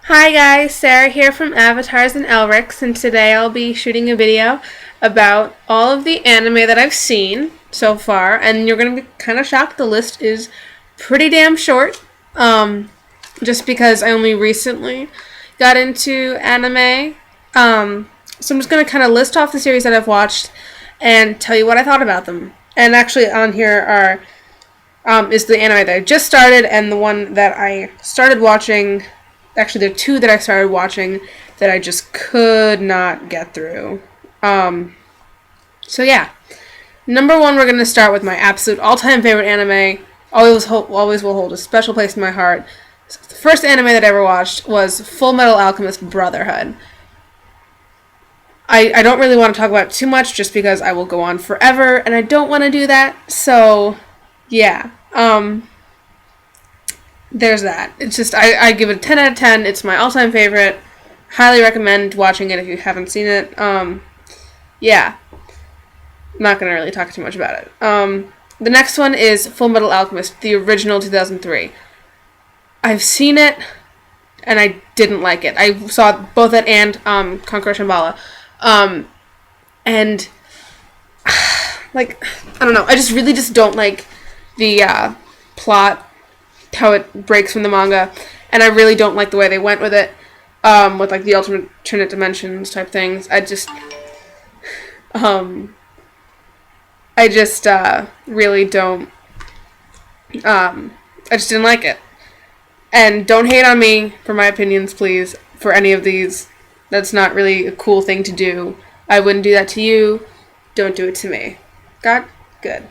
Hi guys, Sarah here from avatarsandelrics, and today I'll be shooting a video about all of the anime that I've seen so far, and you're going to be kind of shocked. The list is pretty damn short, just because I only recently got into anime. So I'm just going to kind of list off the series that I've watched and tell you what I thought about them. And actually on here is the anime that I just started and the one that I started watching. Actually, there are two that I started watching that I just could not get through. So yeah. Number one, we're going to start with my absolute all-time favorite anime. Always will hold a special place in my heart. So the first anime that I ever watched was Full Metal Alchemist Brotherhood. I don't really want to talk about it too much just because I will go on forever, and I don't want to do that. So, yeah. There's that. It's just, I give it a 10 out of 10. It's my all-time favorite. Highly recommend watching it if you haven't seen it. Yeah. I'm not going to really talk too much about it. The next one is Full Metal Alchemist, the original 2003. I've seen it, and I didn't like it. I saw both it and Conquer Shambhala. And, like, I don't know. I just really just don't like the plot, how it breaks from the manga, and I really don't like the way they went with it, with like the alternate dimensions type things. I just really don't. I just didn't like it, and don't hate on me for my opinions, please. For any of these, that's not really a cool thing to do. I wouldn't do that to you. Don't do it to me. Got good.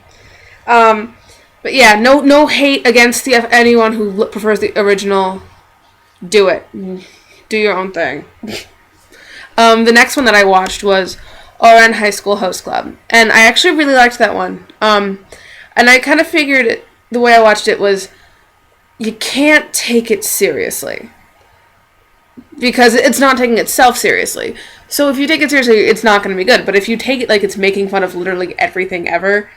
But yeah, no hate against anyone who prefers the original. Do it. Do your own thing. The next one that I watched was Ouran High School Host Club, and I actually really liked that one. And I kind of figured the way I watched it was you can't take it seriously because it's not taking itself seriously. So if you take it seriously, it's not going to be good. But if you take it like it's making fun of literally everything ever,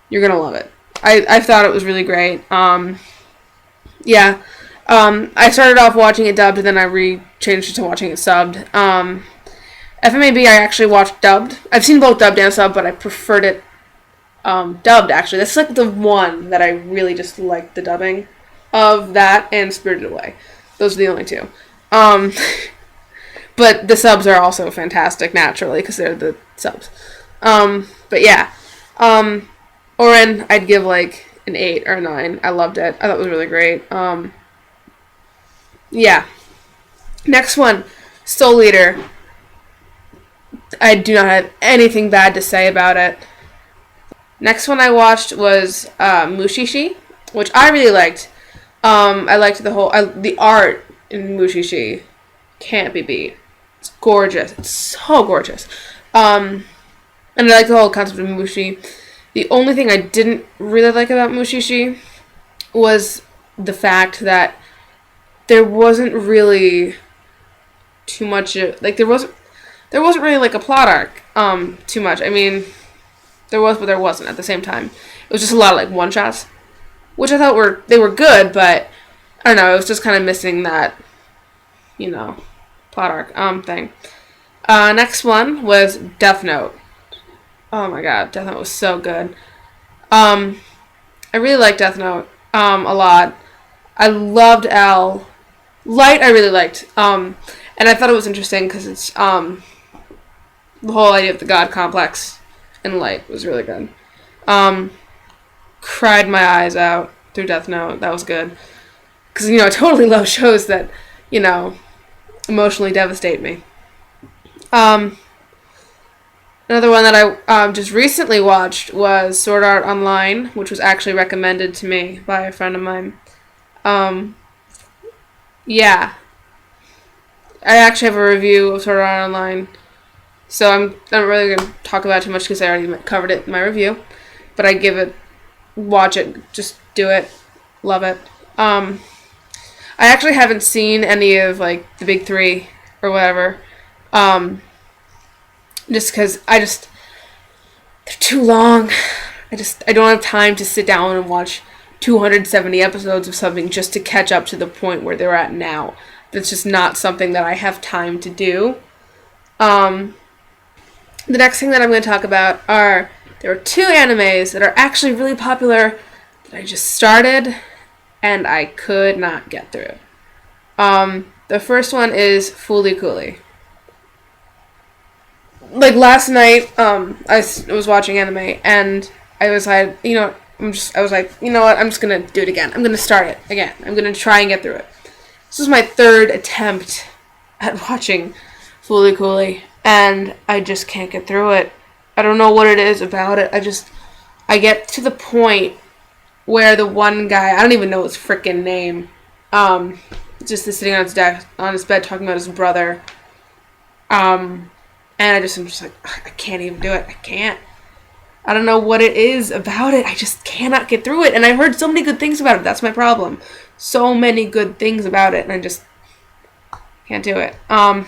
you're going to love it. I thought it was really great. Yeah. I started off watching it dubbed, and then I changed it to watching it subbed. FMAB I actually watched dubbed. I've seen both dubbed and subbed, but I preferred it dubbed, actually. That's like the one that I really just liked the dubbing of, that and Spirited Away. Those are the only two. But the subs are also fantastic, naturally, because they're the subs. But yeah. Ouran, I'd give like an 8 or a 9. I loved it. I thought it was really great. Yeah. Next one, Soul Eater. I do not have anything bad to say about it. Next one I watched was Mushishi, which I really liked. I liked the art in Mushishi. Can't be beat. It's gorgeous. It's so gorgeous. And I like the whole concept of Mushi. The only thing I didn't really like about Mushishi was the fact that there wasn't really too much, like there wasn't really like a plot arc too much. I mean, there was, but there wasn't at the same time. It was just a lot of like one shots, which I thought were good, but I don't know, it was just kind of missing that, plot arc thing. Next one was Death Note. Oh my god, Death Note was so good. I really liked Death Note a lot. I loved L. Light I really liked. And I thought it was interesting because it's the whole idea of the god complex in Light was really good. Cried my eyes out through Death Note. That was good. Because, I totally love shows that, emotionally devastate me. Another one that I just recently watched was Sword Art Online, which was actually recommended to me by a friend of mine. Yeah. I actually have a review of Sword Art Online, so I'm not really going to talk about it too much because I already covered it in my review. But watch it, just do it, love it. I actually haven't seen any of like the big three or whatever. Just because they're too long. I don't have time to sit down and watch 270 episodes of something just to catch up to the point where they're at now. it's just not something that I have time to do. The next thing that I'm going to talk about there are 2 animes that are actually really popular that I just started and I could not get through. The first one is Fooly Cooly. Like last night, I was watching anime and I was like, I was like, you know what, I'm just gonna do it again. I'm gonna start it again. I'm gonna try and get through it. This was my 3rd attempt at watching Fooly Cooly, and I just can't get through it. I don't know what it is about it. I get to the point where the one guy, I don't even know his freaking name, just is sitting on his bed talking about his brother, and I'm just like, I can't even do it. I can't. I don't know what it is about it. I just cannot get through it. And I've heard so many good things about it. That's my problem. So many good things about it. And I just can't do it. The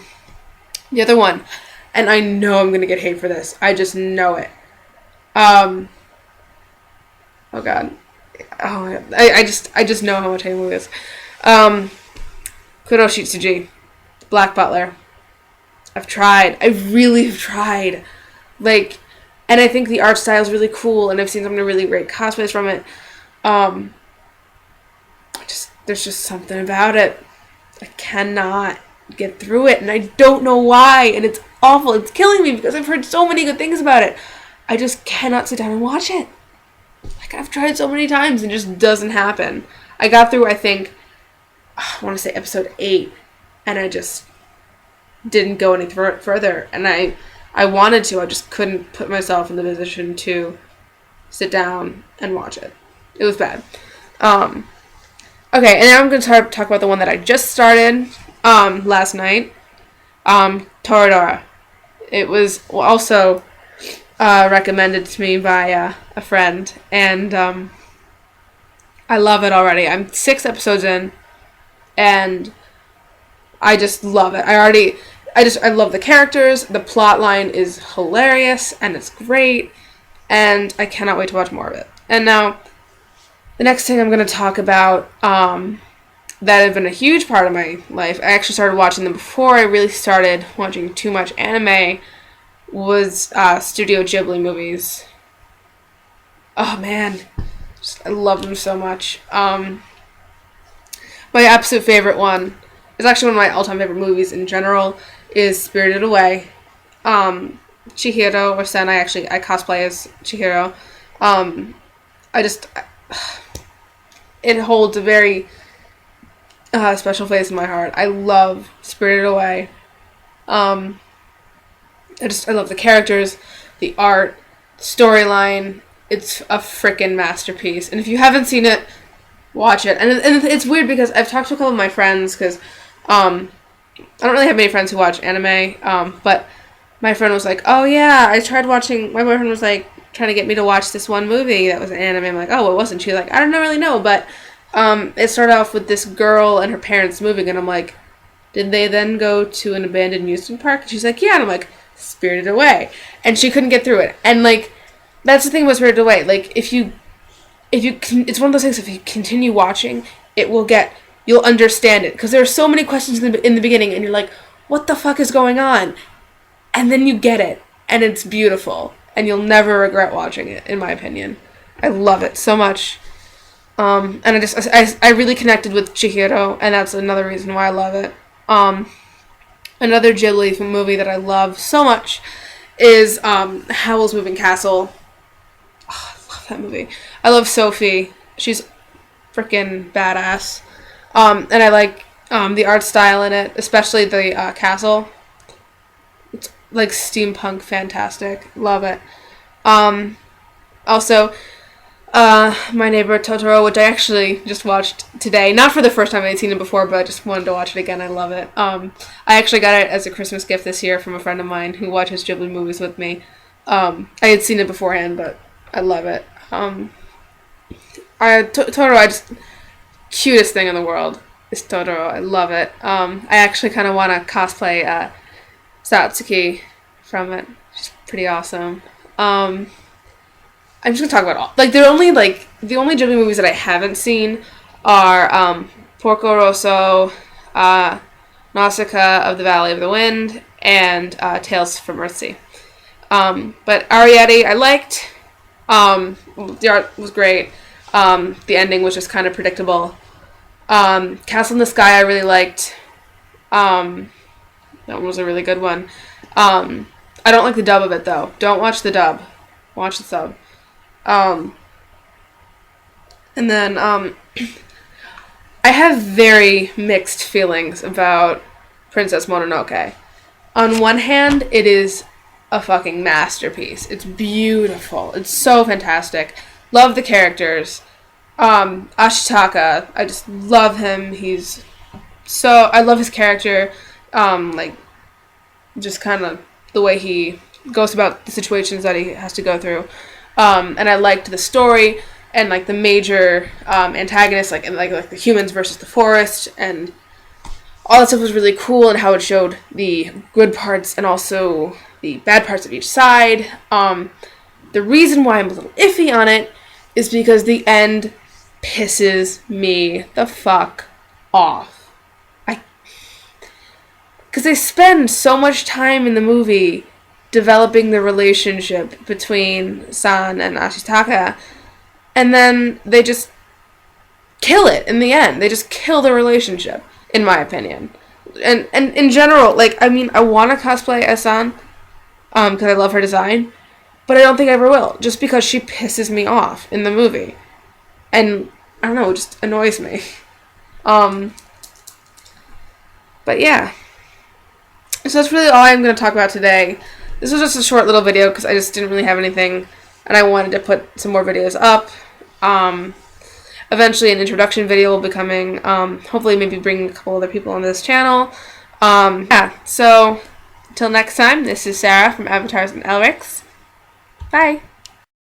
other one. And I know I'm going to get hate for this. I just know it. Oh, God. Oh, I just know how much I hate this. Kuroshitsuji. Black Butler. I've tried. I really have tried. Like... And I think the art style is really cool, and I've seen some really great cosplays from it. There's just something about it. I cannot get through it, and I don't know why, and it's awful. It's killing me because I've heard so many good things about it. I just cannot sit down and watch it. Like, I've tried so many times, and it just doesn't happen. I got through, I think, I want to say episode 8, and I just didn't go any further, and I wanted to, I just couldn't put myself in the position to sit down and watch it. It was bad. Okay, and now I'm going to talk about the one that I just started last night, Toradora. It was also recommended to me by a friend, and I love it already. I'm 6 episodes in, and I just love it. I love the characters, the plot line is hilarious, and it's great, and I cannot wait to watch more of it. And now, the next thing I'm going to talk about, that have been a huge part of my life, I actually started watching them before I really started watching too much anime, was Studio Ghibli movies. Oh man, I love them so much. My absolute favorite one, is actually one of my all-time favorite movies in general, is Spirited Away. Chihiro or Sen, I cosplay as Chihiro. It holds a very special place in my heart. I love Spirited Away. I love the characters, the art, storyline. It's a freaking masterpiece. And if you haven't seen it, watch it. And it's weird because I've talked to a couple of my friends because I don't really have many friends who watch anime, but my friend was like, oh yeah, I tried watching, my boyfriend was like, trying to get me to watch this one movie that was an anime. I'm like, oh, what wasn't? She's like, I don't really know, but it started off with this girl and her parents moving, and I'm like, did they then go to an abandoned amusement park? And she's like, yeah, and I'm like, Spirited Away. And she couldn't get through it. And like, that's the thing about Spirited Away. Like, it's one of those things, if you continue watching, you'll understand it. Because there are so many questions in the beginning, and you're like, what the fuck is going on? And then you get it, and it's beautiful. And you'll never regret watching it, in my opinion. I love it so much. And I really connected with Chihiro, and that's another reason why I love it. Another Ghibli movie that I love so much is Howl's Moving Castle. Oh, I love that movie. I love Sophie. She's freaking badass. And I like the art style in it, especially the castle. It's like steampunk fantastic. Love it. Also, My Neighbor Totoro, which I actually just watched today. Not for the first time, I'd seen it before, but I just wanted to watch it again. I love it. I actually got it as a Christmas gift this year from a friend of mine who watches Ghibli movies with me. I had seen it beforehand, but I love it. Totoro, cutest thing in the world is Totoro. I love it. I actually kind of want to cosplay Satsuki from it. She's pretty awesome. I'm just gonna talk about all. Like, the only Ghibli movies that I haven't seen are Porco Rosso, Nausicaa of the Valley of the Wind, and Tales from Earthsea. But Arrietty, I liked. The art was great. The ending was just kind of predictable. Castle in the Sky, I really liked. That one was a really good one. I don't like the dub of it, though. Don't watch the dub. Watch the sub. And then, I have very mixed feelings about Princess Mononoke. On one hand, it is a fucking masterpiece. It's beautiful. It's so fantastic. Love the characters. Ashitaka, I just love him. I love his character. Just kind of the way he goes about the situations that he has to go through. And I liked the story and like the major antagonists, like the humans versus the forest, and all that stuff was really cool, and how it showed the good parts and also the bad parts of each side. The reason why I'm a little iffy on it is because the end pisses me the fuck off. Because they spend so much time in the movie developing the relationship between San and Ashitaka, and then they just kill it in the end. They just kill the relationship, in my opinion. And in general, I want to cosplay as San, because I love her design, but I don't think I ever will, just because she pisses me off in the movie. And, I don't know, it just annoys me. But yeah. So that's really all I'm going to talk about today. This was just a short little video because I just didn't really have anything, and I wanted to put some more videos up. Eventually an introduction video will be coming. Hopefully maybe bring a couple other people on this channel. So until next time, this is Sarah from Avatars and Elrics. Bye!